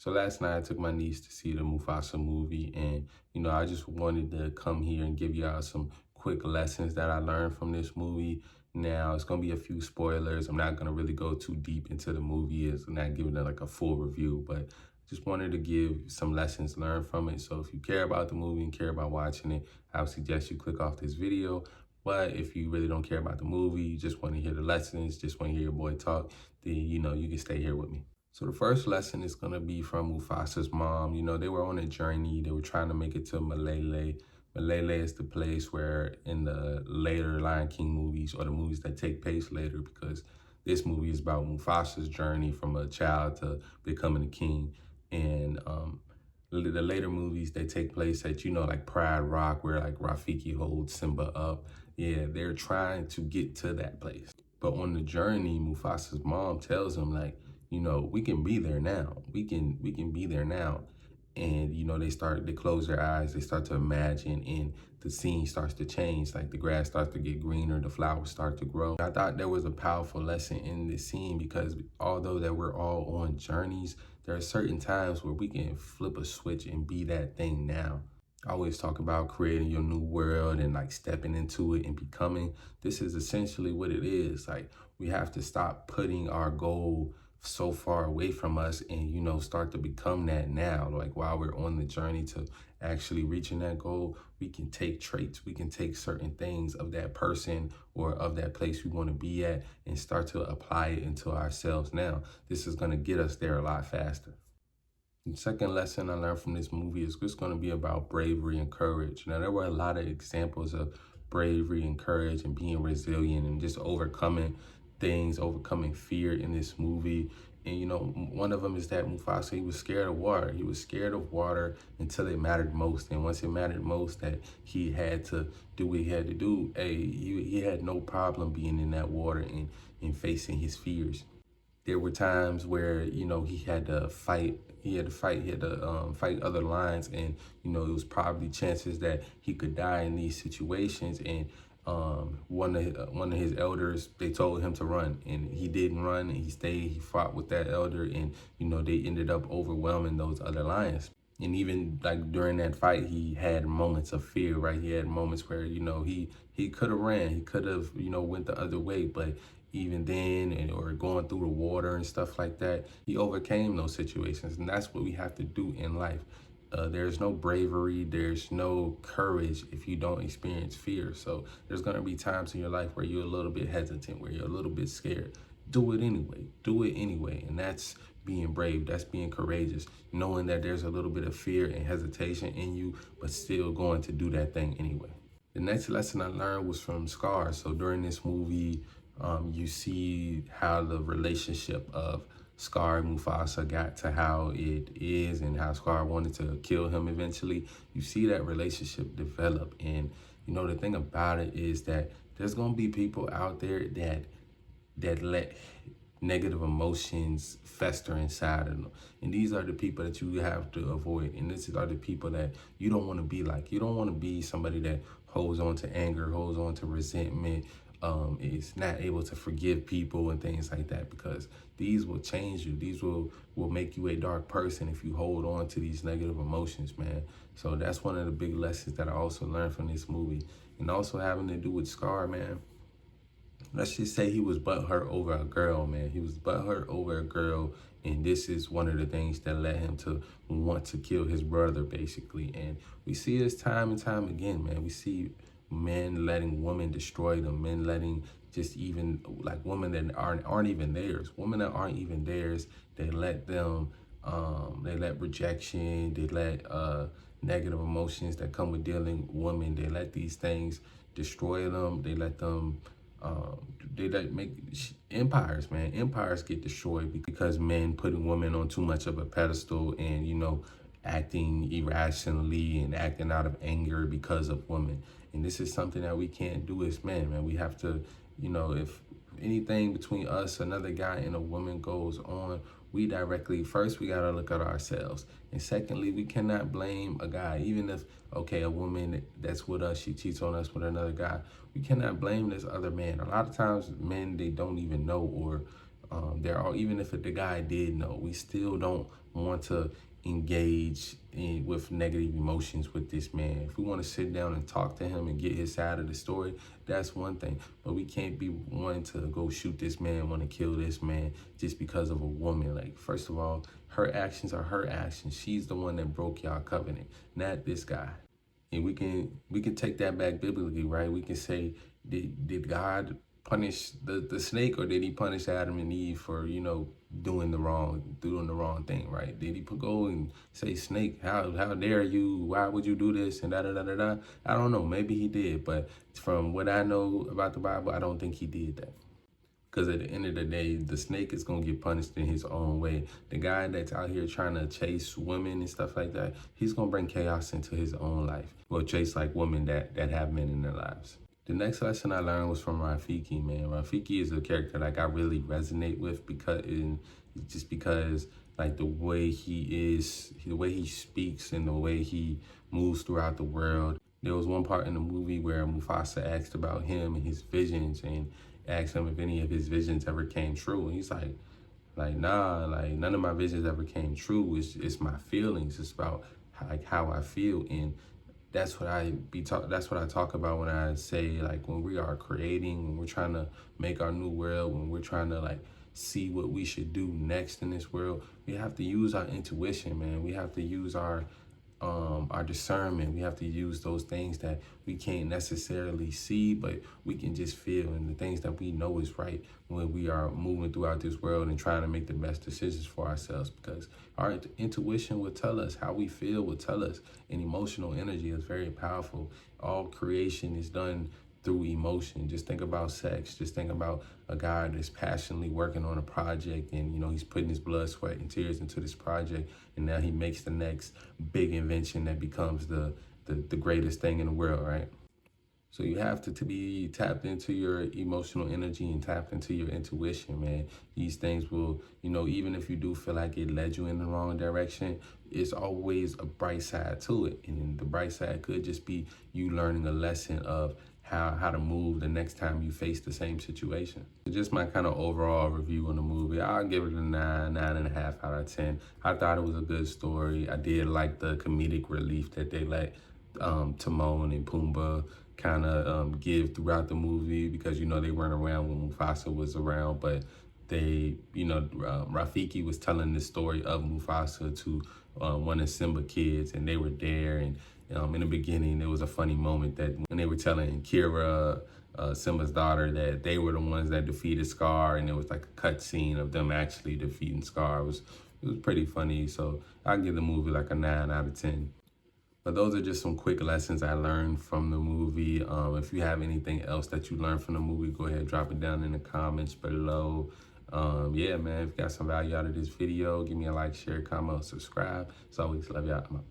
So last night I took my niece to see the Mufasa movie, and I just wanted to come here and give y'all some quick lessons that I learned from this movie. Now it's gonna be a few spoilers. I'm not gonna really go too deep into the movie. It's not giving it like a full review, but just wanted to give some lessons learned from it. So if you care about the movie and care about watching it, I would suggest you click off this video. But if you really don't care about the movie, you just want to hear the lessons, just want to hear your boy talk, then you can stay here with me. So the first lesson is going to be from Mufasa's mom. They were on a journey. They were trying to make it to Malele. Malele is the place where in the later Lion King movies, or the movies that take place later, because this movie is about Mufasa's journey from a child to becoming a king. And the later movies, they take place at, like Pride Rock, where like Rafiki holds Simba up. Yeah, they're trying to get to that place. But on the journey, Mufasa's mom tells him, like, we can be there now. We can be there now. And, they close their eyes, they start to imagine, and the scene starts to change. Like the grass starts to get greener, the flowers start to grow. I thought there was a powerful lesson in this scene, because although that we're all on journeys, there are certain times where we can flip a switch and be that thing now. I always talk about creating your new world and like stepping into it and becoming. This is essentially what it is. Like, we have to stop putting our goal so far away from us and, start to become that now. Like, while we're on the journey to actually reaching that goal, we can take traits, we can take certain things of that person or of that place we want to be at and start to apply it into ourselves now. This is going to get us there a lot faster. The second lesson I learned from this movie is just going to be about bravery and courage. Now, there were a lot of examples of bravery and courage and being resilient and just overcoming things, overcoming fear in this movie. And, one of them is that Mufasa, he was scared of water. He was scared of water until it mattered most. And once it mattered most, that he had to do what he had to do, he had no problem being in that water and facing his fears. There were times where, he had to fight fight other lions, and, it was probably chances that he could die in these situations. And one of his elders, they told him to run, and he didn't run, and he stayed, he fought with that elder, and, they ended up overwhelming those other lions. And even like during that fight, he had moments of fear, right? He had moments where, he could have ran, he could have, went the other way, but even then, or going through the water and stuff like that, he overcame those situations. And that's what we have to do in life. There's no bravery, there's no courage if you don't experience fear. So there's going to be times in your life where you're a little bit hesitant, where you're a little bit scared. Do it anyway. And that's being brave, that's being courageous, knowing that there's a little bit of fear and hesitation in you, but still going to do that thing anyway. The next lesson I learned was from Scar. So during this movie, you see how the relationship of Scar and Mufasa got to how it is, and how Scar wanted to kill him eventually. You see that relationship develop. And, the thing about it is that there's going to be people out there that let negative emotions fester inside of them. And these are the people that you have to avoid. And these are the people that you don't want to be like. You don't want to be somebody that holds on to anger, holds on to resentment, is not able to forgive people and things like that, because these will change you. These will make you a dark person if you hold on to these negative emotions, man. So that's one of the big lessons that I also learned from this movie. And also having to do with Scar, man. Let's just say he was butthurt over a girl, man. He was butthurt over a girl, and this is one of the things that led him to want to kill his brother, basically. And we see this time and time again, man. We see men letting women destroy them, men letting just even like women that aren't even theirs, women that aren't even theirs. They let them, they let rejection, they let negative emotions that come with dealing with women. They let these things destroy them. They let them. They like make empires, man. Empires get destroyed because men putting women on too much of a pedestal, and acting irrationally and acting out of anger because of women. And this is something that we can't do as men, man. We have to, if anything between us, another guy, and a woman goes on, we gotta look at ourselves. And secondly, we cannot blame a guy. Even if, okay, a woman that's with us, she cheats on us with another guy, we cannot blame this other man. A lot of times men, they don't even know, or Even if the guy did know, we still don't want to engage with negative emotions with this man. If we want to sit down and talk to him and get his side of the story, that's one thing. But we can't be wanting to go shoot this man, want to kill this man just because of a woman. Like, first of all, her actions are her actions. She's the one that broke y'all covenant, not this guy. And we can take that back biblically, right? We can say, did God punish the snake, or did he punish Adam and Eve for, doing the wrong thing, right? Did he go and say, snake, how dare you? Why would you do this? And da da da da da. I don't know. Maybe he did, but from what I know about the Bible, I don't think he did that. Because at the end of the day, the snake is going to get punished in his own way. The guy that's out here trying to chase women and stuff like that, he's going to bring chaos into his own life. Or chase like women that have men in their lives. The next lesson I learned was from Rafiki, man. Rafiki is a character like I really resonate with because like the way he is, the way he speaks and the way he moves throughout the world. There was one part in the movie where Mufasa asked about him and his visions and asked him if any of his visions ever came true. And he's like, nah, like none of my visions ever came true. It's my feelings. It's about how I feel. And that's what I talk about when I say, like, when we are creating, when we're trying to make our new world, when we're trying to like see what we should do next in this world, we have to use our intuition, man. We have to use our discernment. We have to use those things that we can't necessarily see, but we can just feel, and the things that we know is right when we are moving throughout this world and trying to make the best decisions for ourselves, because our intuition will tell us how we feel, will tell us, and emotional energy is very powerful. All creation is done through emotion. Just think about sex. Just think about a guy that's passionately working on a project, and he's putting his blood, sweat, and tears into this project, and now he makes the next big invention that becomes the greatest thing in the world, right? So you have to be tapped into your emotional energy and tapped into your intuition, man. These things will, even if you do feel like it led you in the wrong direction, it's always a bright side to it. And the bright side could just be you learning a lesson of how to move the next time you face the same situation. Just my kind of overall review on the movie, I'll give it a 9.5 out of 10. I thought it was a good story. I did like the comedic relief that they let Timon and Pumbaa kind of give throughout the movie, because they weren't around when Mufasa was around, but they, Rafiki was telling the story of Mufasa to one of Simba kids, and they were there. And in the beginning, there was a funny moment that when they were telling Kira, Simba's daughter, that they were the ones that defeated Scar, and it was like a cut scene of them actually defeating Scar. It was pretty funny. So I'll give the movie like a 9 out of 10. But those are just some quick lessons I learned from the movie. If you have anything else that you learned from the movie, go ahead, drop it down in the comments below. Yeah, man, if you got some value out of this video, give me a like, share, comment, subscribe. As always, love y'all.